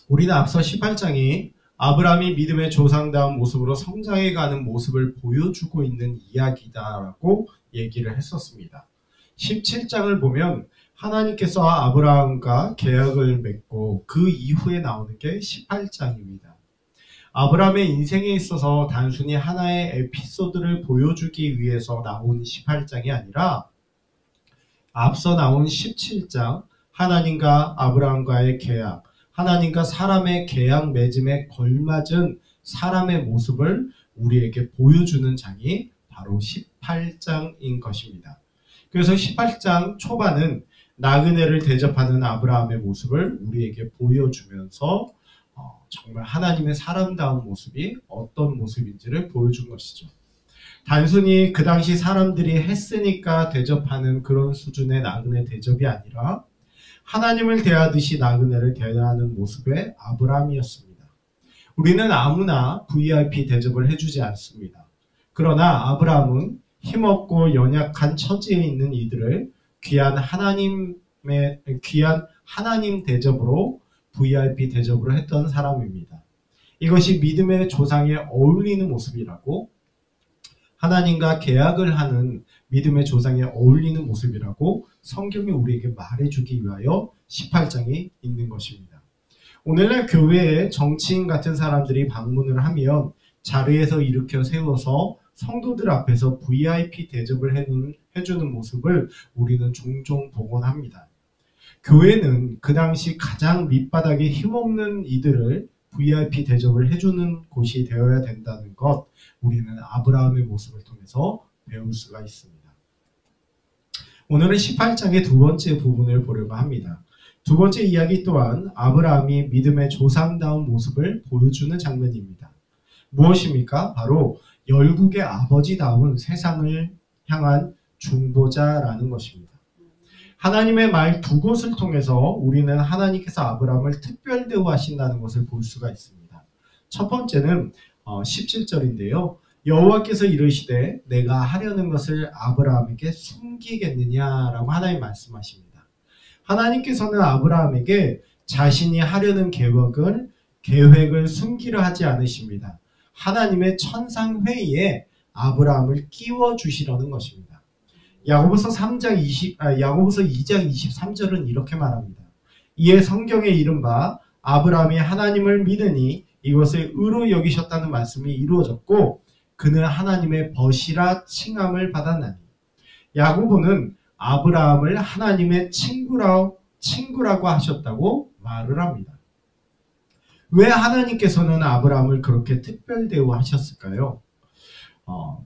우리는 앞서 18장이 아브라함이 믿음의 조상다운 모습으로 성장해가는 모습을 보여주고 있는 이야기다라고 얘기를 했었습니다. 17장을 보면 하나님께서 아브라함과 계약을 맺고 그 이후에 나오는 게 18장입니다. 아브라함의 인생에 있어서 단순히 하나의 에피소드를 보여주기 위해서 나온 18장이 아니라 앞서 나온 17장 하나님과 아브라함과의 계약, 하나님과 사람의 계약 맺음에 걸맞은 사람의 모습을 우리에게 보여주는 장이 바로 18장인 것입니다. 그래서 18장 초반은 나그네를 대접하는 아브라함의 모습을 우리에게 보여주면서 정말 하나님의 사람다운 모습이 어떤 모습인지를 보여준 것이죠. 단순히 그 당시 사람들이 했으니까 대접하는 그런 수준의 나그네 대접이 아니라 하나님을 대하듯이 나그네를 대하는 모습의 아브라함이었습니다. 우리는 아무나 VIP 대접을 해주지 않습니다. 그러나 아브라함은 힘없고 연약한 처지에 있는 이들을 귀한 하나님 대접으로 VIP 대접으로 했던 사람입니다. 이것이 믿음의 조상에 어울리는 모습이라고, 하나님과 계약을 하는 믿음의 조상에 어울리는 모습이라고 성경이 우리에게 말해주기 위하여 18장이 있는 것입니다. 오늘날 교회에 정치인 같은 사람들이 방문을 하면 자리에서 일으켜 세워서 성도들 앞에서 VIP 대접을 해주는 모습을 우리는 종종 보곤 합니다. 교회는 그 당시 가장 밑바닥에 힘없는 이들을 VIP 대접을 해주는 곳이 되어야 된다는 것, 우리는 아브라함의 모습을 통해서 배울 수가 있습니다. 오늘은 18장의 두 번째 부분을 보려고 합니다. 두 번째 이야기 또한 아브라함이 믿음의 조상다운 모습을 보여주는 장면입니다. 무엇입니까? 바로 열국의 아버지다운 세상을 향한 중보자라는 것입니다. 하나님의 말 두 곳을 통해서 우리는 하나님께서 아브라함을 특별 대우하신다는 것을 볼 수가 있습니다. 첫 번째는 17절인데요. 여호와께서 이르시되 내가 하려는 것을 아브라함에게 숨기겠느냐라고 하나님 말씀하십니다. 하나님께서는 아브라함에게 자신이 하려는 계획을 숨기려 하지 않으십니다. 하나님의 천상회의에 아브라함을 끼워주시려는 것입니다. 야고보서 2장 23절은 이렇게 말합니다. 이에 성경에 이른 바 아브라함이 하나님을 믿으니 이것을 의로 여기셨다는 말씀이 이루어졌고 그는 하나님의 벗이라 칭함을 받았나니. 야고보는 아브라함을 하나님의 친구라고 하셨다고 말을 합니다. 왜 하나님께서는 아브라함을 그렇게 특별 대우하셨을까요?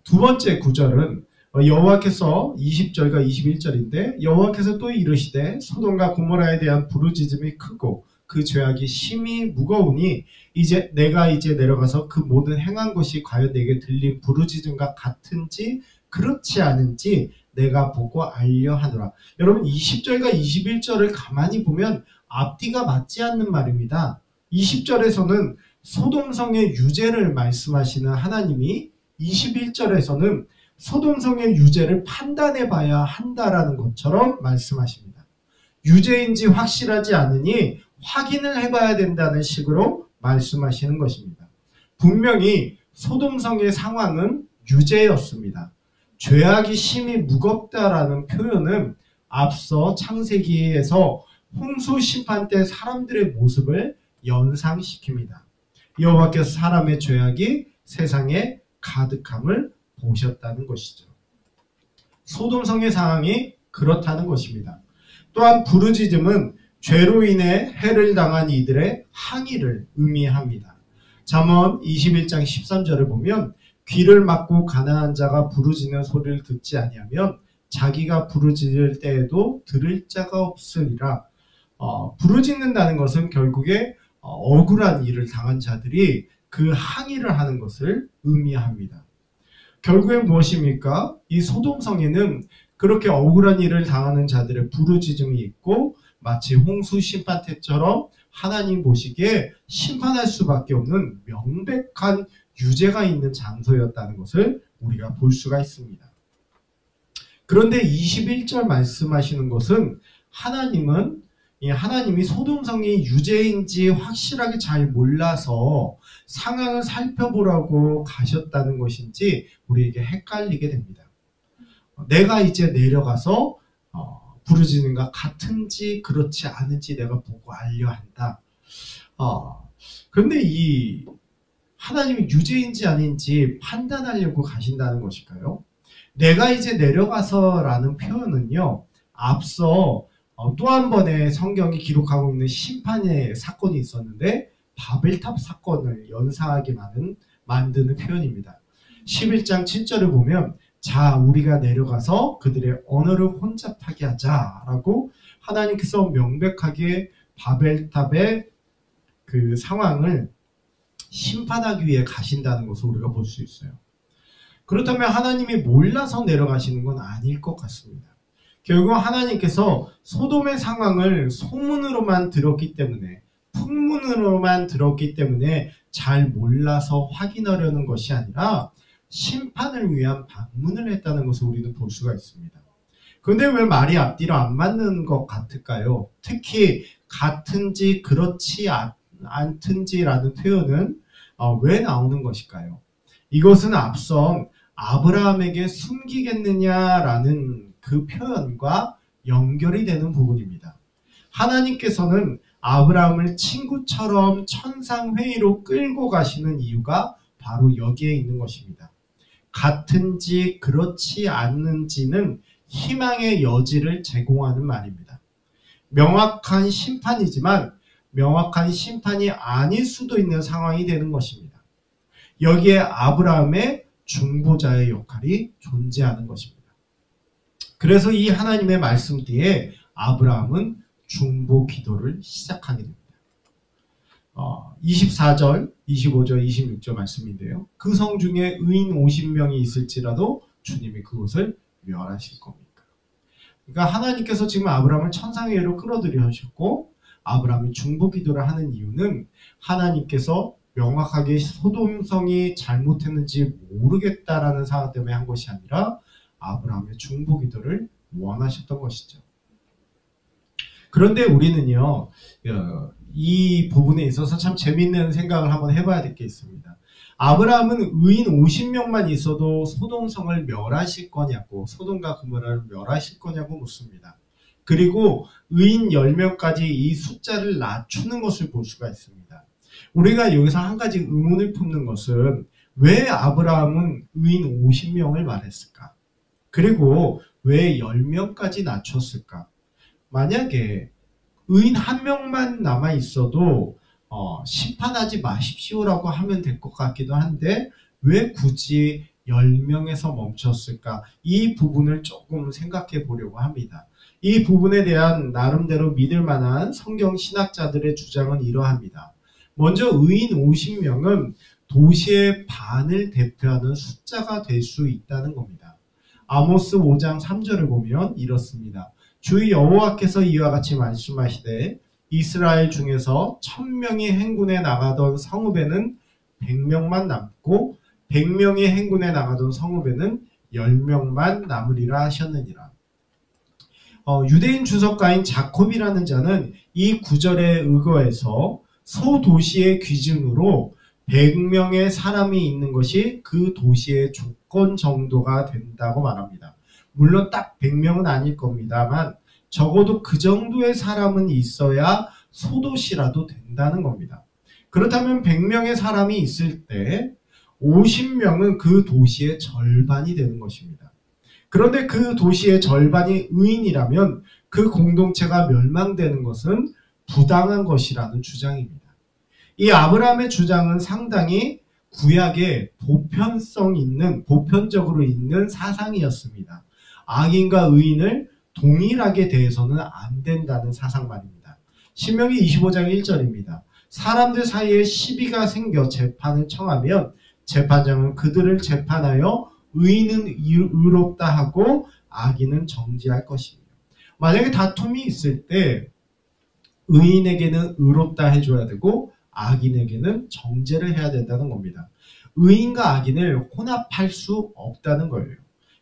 두 번째 구절은 여호와께서 20절과 21절인데 여호와께서 또 이르시되 소돔과 고모라에 대한 부르짖음이 크고 그 죄악이 심히 무거우니 내가 내려가서 그 모든 행한 것이 과연 내게 들린 부르짖음과 같은지 그렇지 않은지 내가 보고 알려 하노라. 여러분 20절과 21절을 가만히 보면 앞뒤가 맞지 않는 말입니다. 20절에서는 소돔성의 유죄를 말씀하시는 하나님이 21절에서는 소돔성의 유죄를 판단해 봐야 한다라는 것처럼 말씀하십니다. 유죄인지 확실하지 않으니 확인을 해봐야 된다는 식으로 말씀하시는 것입니다. 분명히 소돔성의 상황은 유죄였습니다. 죄악이 심히 무겁다라는 표현은 앞서 창세기에서 홍수 심판 때 사람들의 모습을 연상시킵니다. 여호와께서 사람의 죄악이 세상에 가득함을 보셨다는 것이죠. 소돔성의 상황이 그렇다는 것입니다. 또한 부르짖음은 죄로 인해 해를 당한 이들의 항의를 의미합니다. 잠언 21장 13절을 보면 귀를 막고 가난한 자가 부르짖는 소리를 듣지 아니하면 자기가 부르짖을 때에도 들을 자가 없으리라. 부르짖는다는 것은 결국에 억울한 일을 당한 자들이 그 항의를 하는 것을 의미합니다. 결국에 무엇입니까? 이 소돔성에는 그렇게 억울한 일을 당하는 자들의 부르짖음이 있고 마치 홍수 심판 때처럼 하나님 보시기에 심판할 수밖에 없는 명백한 유죄가 있는 장소였다는 것을 우리가 볼 수가 있습니다. 그런데 21절 말씀하시는 것은 하나님은 이 하나님이 소돔성이 유죄인지 확실하게 잘 몰라서 상황을 살펴보라고 가셨다는 것인지 우리에게 헷갈리게 됩니다. 내가 이제 내려가서 부르짖는가 같은지 그렇지 않은지 내가 보고 알려 한다. 그런데 이 하나님이 유죄인지 아닌지 판단하려고 가신다는 것일까요? 내가 이제 내려가서라는 표현은요, 앞서 또 한 번의 성경이 기록하고 있는 심판의 사건이 있었는데 바벨탑 사건을 연상하게 만드는 표현입니다. 11장 7절을 보면 자 우리가 내려가서 그들의 언어를 혼잡하게 하자라고 하나님께서 명백하게 바벨탑의 그 상황을 심판하기 위해 가신다는 것을 우리가 볼 수 있어요. 그렇다면 하나님이 몰라서 내려가시는 건 아닐 것 같습니다. 결국 하나님께서 소돔의 상황을 소문으로만 들었기 때문에 풍문으로만 들었기 때문에 잘 몰라서 확인하려는 것이 아니라 심판을 위한 방문을 했다는 것을 우리는 볼 수가 있습니다. 그런데 왜 말이 앞뒤로 안 맞는 것 같을까요? 특히 같은지 그렇지 않든지라는 표현은 왜 나오는 것일까요? 이것은 앞선 아브라함에게 숨기겠느냐라는 그 표현과 연결이 되는 부분입니다. 하나님께서는 아브라함을 친구처럼 천상회의로 끌고 가시는 이유가 바로 여기에 있는 것입니다. 같은지 그렇지 않는지는 희망의 여지를 제공하는 말입니다. 명확한 심판이지만 명확한 심판이 아닐 수도 있는 상황이 되는 것입니다. 여기에 아브라함의 중보자의 역할이 존재하는 것입니다. 그래서 이 하나님의 말씀 뒤에 아브라함은 중보 기도를 시작하게 됩니다. 24절, 25절, 26절 말씀인데요. 그 성 중에 의인 50명이 있을지라도 주님이 그곳을 멸하실 겁니까? 그러니까 하나님께서 지금 아브라함을 천상회의로 끌어들이셨고 아브라함이 중보 기도를 하는 이유는 하나님께서 명확하게 소돔성이 잘못했는지 모르겠다라는 상황 때문에 한 것이 아니라 아브라함의 중보 기도를 원하셨던 것이죠. 그런데 우리는요, 이 부분에 있어서 참 재밌는 생각을 한번 해봐야 될 게 있습니다. 아브라함은 의인 50명만 있어도 소돔성을 멸하실 거냐고, 소돔과 고모라를 멸하실 거냐고 묻습니다. 그리고 의인 10명까지 이 숫자를 낮추는 것을 볼 수가 있습니다. 우리가 여기서 한 가지 의문을 품는 것은 왜 아브라함은 의인 50명을 말했을까? 그리고 왜 10명까지 낮췄을까? 만약에 의인 1명만 남아 있어도 심판하지 마십시오라고 하면 될 것 같기도 한데 왜 굳이 10명에서 멈췄을까? 이 부분을 조금 생각해 보려고 합니다. 이 부분에 대한 나름대로 믿을 만한 성경 신학자들의 주장은 이러합니다. 먼저 의인 50명은 도시의 반을 대표하는 숫자가 될 수 있다는 겁니다. 아모스 5장 3절을 보면 이렇습니다. 주 여호와께서 이와 같이 말씀하시되 이스라엘 중에서 1000명이 행군에 나가던 성읍에는 100명만 남고 100명이 행군에 나가던 성읍에는 10명만 남으리라 하셨느니라. 유대인 주석가인 자콥이라는 자는 이 구절에 의거해서 소도시의 기준으로 100명의 사람이 있는 것이 그 도시의 조건 정도가 된다고 말합니다. 물론 딱 100명은 아닐 겁니다만 적어도 그 정도의 사람은 있어야 소도시라도 된다는 겁니다. 그렇다면 100명의 사람이 있을 때 50명은 그 도시의 절반이 되는 것입니다. 그런데 그 도시의 절반이 의인이라면 그 공동체가 멸망되는 것은 부당한 것이라는 주장입니다. 이 아브라함의 주장은 상당히 구약의 보편적으로 있는 사상이었습니다. 악인과 의인을 동일하게 대해서는 안 된다는 사상 말입니다. 신명기 25장 1절입니다. 사람들 사이에 시비가 생겨 재판을 청하면 재판장은 그들을 재판하여 의인은 의롭다 하고 악인은 정죄할 것입니다. 만약에 다툼이 있을 때 의인에게는 의롭다 해줘야 되고 악인에게는 정죄를 해야 된다는 겁니다. 의인과 악인을 혼합할 수 없다는 거예요.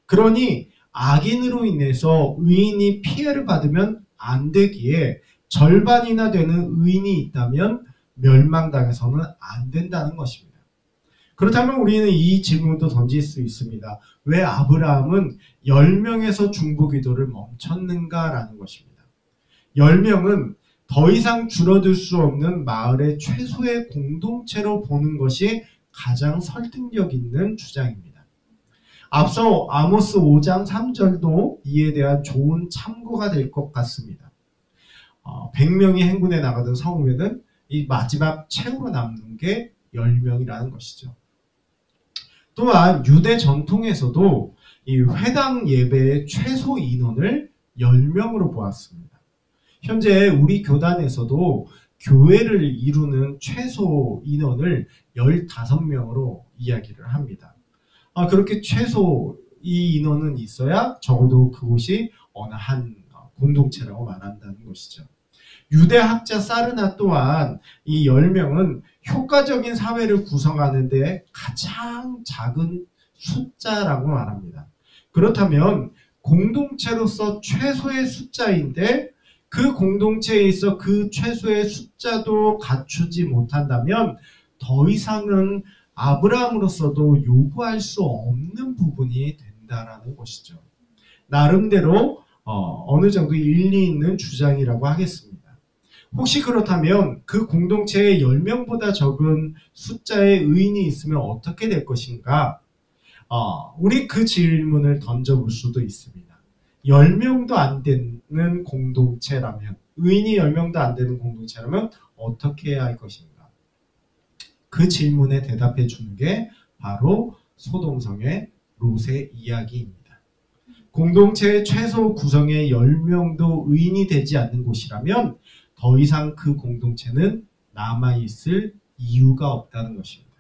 그러니 악인으로 인해서 의인이 피해를 받으면 안 되기에 절반이나 되는 의인이 있다면 멸망당해서는 안 된다는 것입니다. 그렇다면 우리는 이 질문도 던질 수 있습니다. 왜 아브라함은 10명에서 중보기도를 멈췄는가라는 것입니다. 10명은 더 이상 줄어들 수 없는 마을의 최소의 공동체로 보는 것이 가장 설득력 있는 주장입니다. 앞서 아모스 5장 3절도 이에 대한 좋은 참고가 될 것 같습니다. 100명이 행군에 나가던 성읍에는 이 마지막 최후로 남는 게 10명이라는 것이죠. 또한 유대 전통에서도 이 회당 예배의 최소 인원을 10명으로 보았습니다. 현재 우리 교단에서도 교회를 이루는 최소 인원을 15명으로 이야기를 합니다. 그렇게 최소 이 인원은 있어야 적어도 그곳이 어느 한 공동체라고 말한다는 것이죠. 유대학자 사르나 또한 이 10명은 효과적인 사회를 구성하는 데 가장 작은 숫자라고 말합니다. 그렇다면 공동체로서 최소의 숫자인데 그 공동체에 있어 그 최소의 숫자도 갖추지 못한다면 더 이상은 아브라함으로서도 요구할 수 없는 부분이 된다라는 것이죠. 나름대로 어느 정도 일리 있는 주장이라고 하겠습니다. 혹시 그렇다면 그 공동체에 10명보다 적은 숫자의 의인이 있으면 어떻게 될 것인가? 우리 그 질문을 던져볼 수도 있습니다. 10명도 안 되는 공동체라면, 의인이 10명도 안 되는 공동체라면 어떻게 해야 할 것인가? 그 질문에 대답해 주는 게 바로 소동성의 롯의 이야기입니다. 공동체의 최소 구성의 10명도 의인이 되지 않는 곳이라면 더 이상 그 공동체는 남아있을 이유가 없다는 것입니다.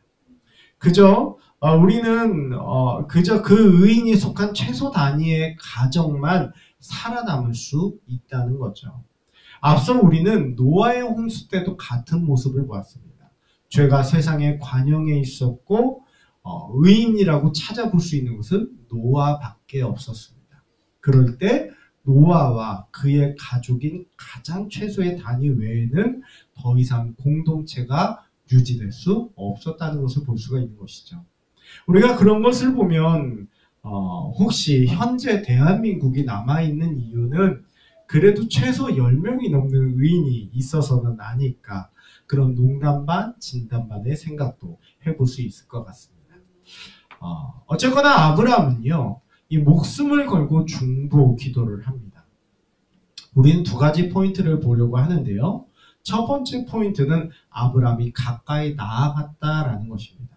우리는 그저 그 의인이 속한 최소 단위의 가정만 살아남을 수 있다는 거죠. 앞서 우리는 노아의 홍수 때도 같은 모습을 보았습니다. 죄가 세상에 관영해 있었고 의인이라고 찾아볼 수 있는 것은 노아밖에 없었습니다. 그럴 때 노아와 그의 가족인 가장 최소의 단위 외에는 더 이상 공동체가 유지될 수 없었다는 것을 볼 수가 있는 것이죠. 우리가 그런 것을 보면 혹시 현재 대한민국이 남아있는 이유는 그래도 최소 10명이 넘는 의인이 있어서는 아닐까, 그런 농담 반 진담 반의 생각도 해볼 수 있을 것 같습니다. 어쨌거나 아브라함은요, 이 목숨을 걸고 중보 기도를 합니다. 우리는 두 가지 포인트를 보려고 하는데요. 첫 번째 포인트는 아브라함이 가까이 나아갔다라는 것입니다.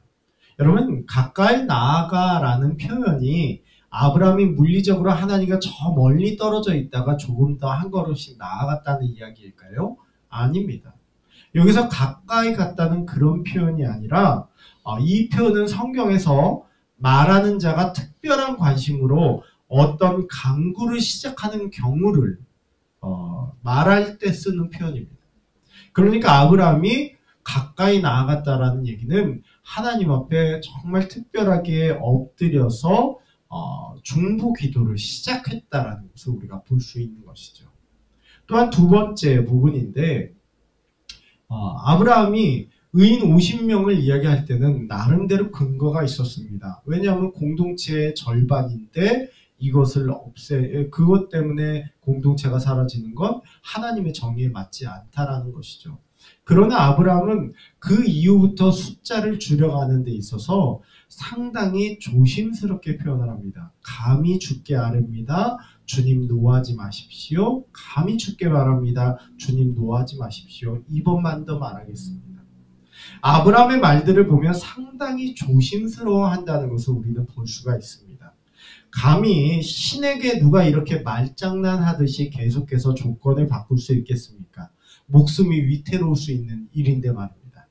여러분, 가까이 나아가라는 표현이 아브라함이 물리적으로 하나님과 저 멀리 떨어져 있다가 조금 더 한 걸음씩 나아갔다는 이야기일까요? 아닙니다. 여기서 가까이 갔다는 그런 표현이 아니라 이 표현은 성경에서 말하는 자가 특별한 관심으로 어떤 강구를 시작하는 경우를 말할 때 쓰는 표현입니다. 그러니까 아브라함이 가까이 나아갔다라는 얘기는 하나님 앞에 정말 특별하게 엎드려서 중보 기도를 시작했다라는 것을 우리가 볼 수 있는 것이죠. 또한 두 번째 부분인데, 아브라함이 의인 50명을 이야기할 때는 나름대로 근거가 있었습니다. 왜냐하면 공동체의 절반인데 그것 때문에 공동체가 사라지는 건 하나님의 정의에 맞지 않다라는 것이죠. 그러나 아브라함은 그 이후부터 숫자를 줄여가는 데 있어서 상당히 조심스럽게 표현을 합니다. 감히 죽게 아뢰옵니다. 주님 노하지 마십시오. 감히 죽게 바랍니다. 주님 노하지 마십시오. 이번만 더 말하겠습니다. 아브라함의 말들을 보면 상당히 조심스러워한다는 것을 우리는 볼 수가 있습니다. 감히 신에게 누가 이렇게 말장난하듯이 계속해서 조건을 바꿀 수 있겠습니까? 목숨이 위태로울 수 있는 일인데 말입니다.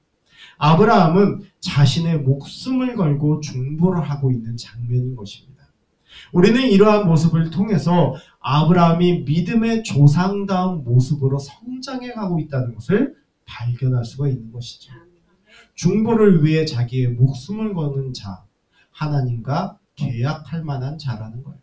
아브라함은 자신의 목숨을 걸고 중보를 하고 있는 장면인 것입니다. 우리는 이러한 모습을 통해서 아브라함이 믿음의 조상다운 모습으로 성장해 가고 있다는 것을 발견할 수가 있는 것이죠. 중보를 위해 자기의 목숨을 거는 자, 하나님과 계약할 만한 자라는 거예요.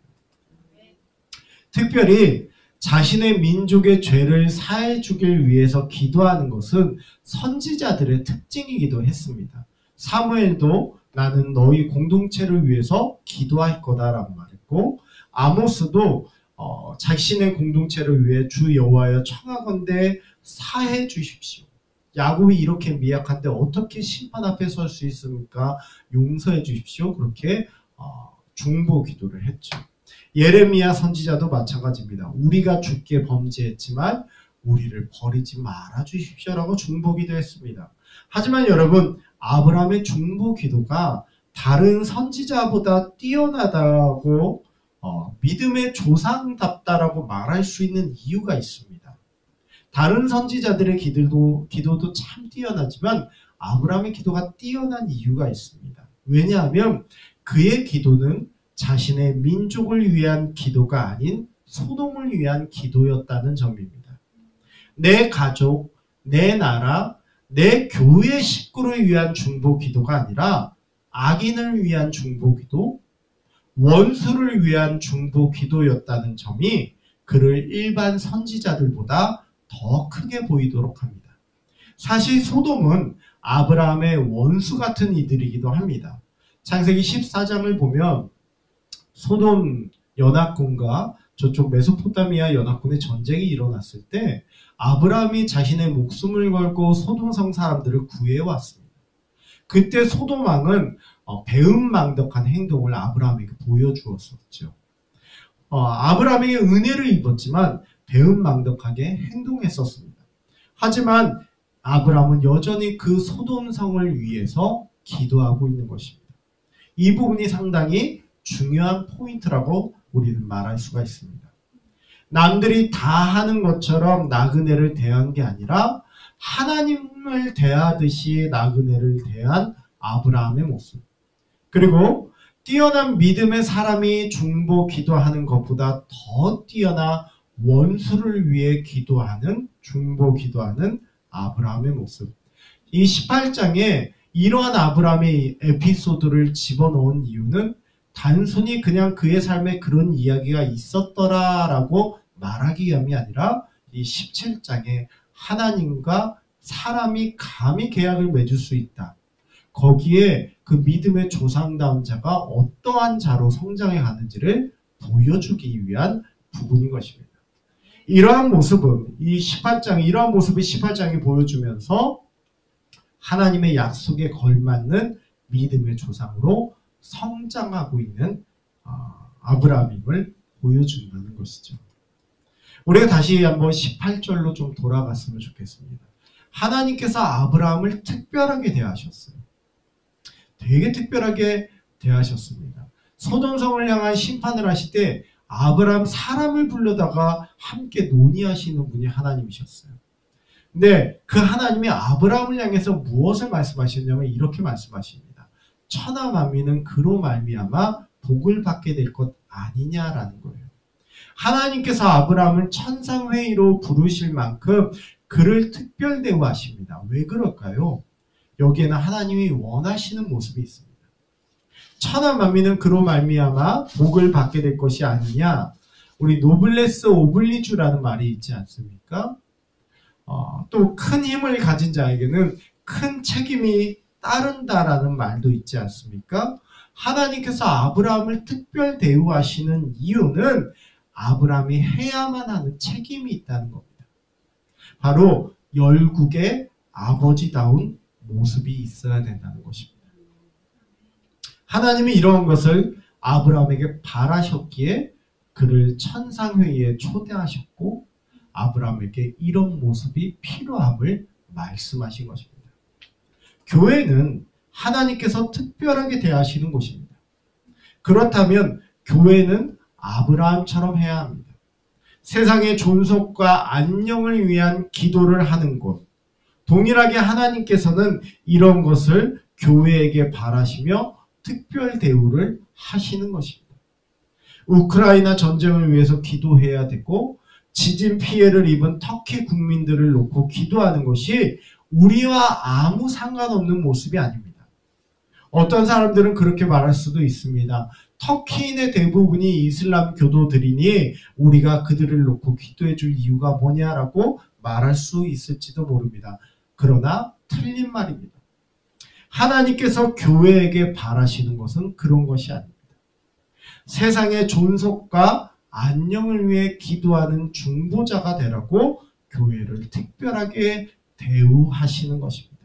특별히 자신의 민족의 죄를 사해 주길 위해서 기도하는 것은 선지자들의 특징이기도 했습니다. 사무엘도 나는 너희 공동체를 위해서 기도할 거다라고 말했고, 아모스도 자신의 공동체를 위해 주 여호와여 청하건대 사해 주십시오. 야곱이 이렇게 미약한데 어떻게 심판 앞에 설 수 있습니까? 용서해 주십시오. 그렇게 중보 기도를 했죠. 예레미야 선지자도 마찬가지입니다. 우리가 주께 범죄했지만 우리를 버리지 말아 주십시오라고 중보 기도했습니다. 하지만 여러분, 아브라함의 중보 기도가 다른 선지자보다 뛰어나다고 믿음의 조상답다라고 말할 수 있는 이유가 있습니다. 다른 선지자들의 기도도 참 뛰어나지만 아브라함의 기도가 뛰어난 이유가 있습니다. 왜냐하면 그의 기도는 자신의 민족을 위한 기도가 아닌 소돔을 위한 기도였다는 점입니다. 내 가족, 내 나라, 내 교회 식구를 위한 중보 기도가 아니라 악인을 위한 중보 기도, 원수를 위한 중보 기도였다는 점이 그를 일반 선지자들보다 더 크게 보이도록 합니다. 사실 소돔은 아브라함의 원수 같은 이들이기도 합니다. 창세기 14장을 보면 소돔 연합군과 저쪽 메소포타미아 연합군의 전쟁이 일어났을 때 아브라함이 자신의 목숨을 걸고 소돔성 사람들을 구해왔습니다. 그때 소돔 왕은 배은망덕한 행동을 아브라함에게 보여주었었죠. 아브라함에게 은혜를 입었지만 배은망덕하게 행동했었습니다. 하지만 아브라함은 여전히 그 소돔성을 위해서 기도하고 있는 것입니다. 이 부분이 상당히 중요한 포인트라고 우리는 말할 수가 있습니다. 남들이 다 하는 것처럼 나그네를 대한 게 아니라 하나님을 대하듯이 나그네를 대한 아브라함의 모습, 그리고 뛰어난 믿음의 사람이 중보 기도하는 것보다 더 뛰어나 원수를 위해 기도하는, 중보 기도하는 아브라함의 모습. 이 18장에 이러한 아브라함의 에피소드를 집어넣은 이유는 단순히 그냥 그의 삶에 그런 이야기가 있었더라라고 말하기 위함이 아니라 이 17장에 하나님과 사람이 감히 계약을 맺을 수 있다. 거기에 그 믿음의 조상다운 자가 어떠한 자로 성장해 가는지를 보여주기 위한 부분인 것입니다. 이러한 모습은 이러한 모습을 18장이 보여주면서 하나님의 약속에 걸맞는 믿음의 조상으로 성장하고 있는 아브라함임을 보여준다는 것이죠. 우리가 다시 한번 18절로 좀 돌아갔으면 좋겠습니다. 하나님께서 아브라함을 특별하게 대하셨어요. 되게 특별하게 대하셨습니다. 소돔성을 향한 심판을 하실 때 아브라함 사람을 불러다가 함께 논의하시는 분이 하나님이셨어요. 근데 그 하나님이 아브라함을 향해서 무엇을 말씀하셨냐면 이렇게 말씀하십니다. 천하 만민은 그로 말미암아 복을 받게 될 것 아니냐라는 거예요. 하나님께서 아브라함을 천상회의로 부르실 만큼 그를 특별 대우하십니다. 왜 그럴까요? 여기에는 하나님이 원하시는 모습이 있습니다. 천하 만민은 그로 말미암아 복을 받게 될 것이 아니냐. 우리 노블레스 오블리주라는 말이 있지 않습니까? 또 큰 힘을 가진 자에게는 큰 책임이 따른다라는 말도 있지 않습니까? 하나님께서 아브라함을 특별 대우하시는 이유는 아브라함이 해야만 하는 책임이 있다는 겁니다. 바로 열국의 아버지다운 모습이 있어야 된다는 것입니다. 하나님이 이러한 것을 아브라함에게 바라셨기에 그를 천상회의에 초대하셨고 아브라함에게 이런 모습이 필요함을 말씀하신 것입니다. 교회는 하나님께서 특별하게 대하시는 곳입니다. 그렇다면 교회는 아브라함처럼 해야 합니다. 세상의 존속과 안녕을 위한 기도를 하는 곳, 동일하게 하나님께서는 이런 것을 교회에게 바라시며 특별 대우를 하시는 것입니다. 우크라이나 전쟁을 위해서 기도해야 되고 지진 피해를 입은 터키 국민들을 놓고 기도하는 것이 우리와 아무 상관없는 모습이 아닙니다. 어떤 사람들은 그렇게 말할 수도 있습니다. 터키인의 대부분이 이슬람 교도들이니 우리가 그들을 놓고 기도해 줄 이유가 뭐냐라고 말할 수 있을지도 모릅니다. 그러나 틀린 말입니다. 하나님께서 교회에게 바라시는 것은 그런 것이 아닙니다. 세상의 존속과 안녕을 위해 기도하는 중보자가 되라고 교회를 특별하게 대우하시는 것입니다.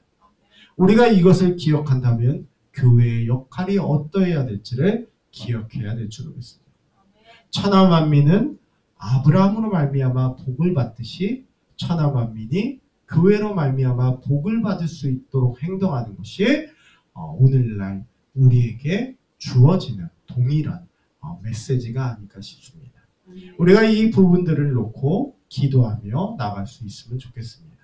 우리가 이것을 기억한다면 교회의 역할이 어떠해야 될지를 기억해야 될 줄 믿습니다. 천하 만민은 아브라함으로 말미암아 복을 받듯이 천하 만민이 교회로 말미암아 복을 받을 수 있도록 행동하는 것이 오늘날 우리에게 주어지는 동일한 메시지가 아닐까 싶습니다. 우리가 이 부분들을 놓고 기도하며 나갈 수 있으면 좋겠습니다.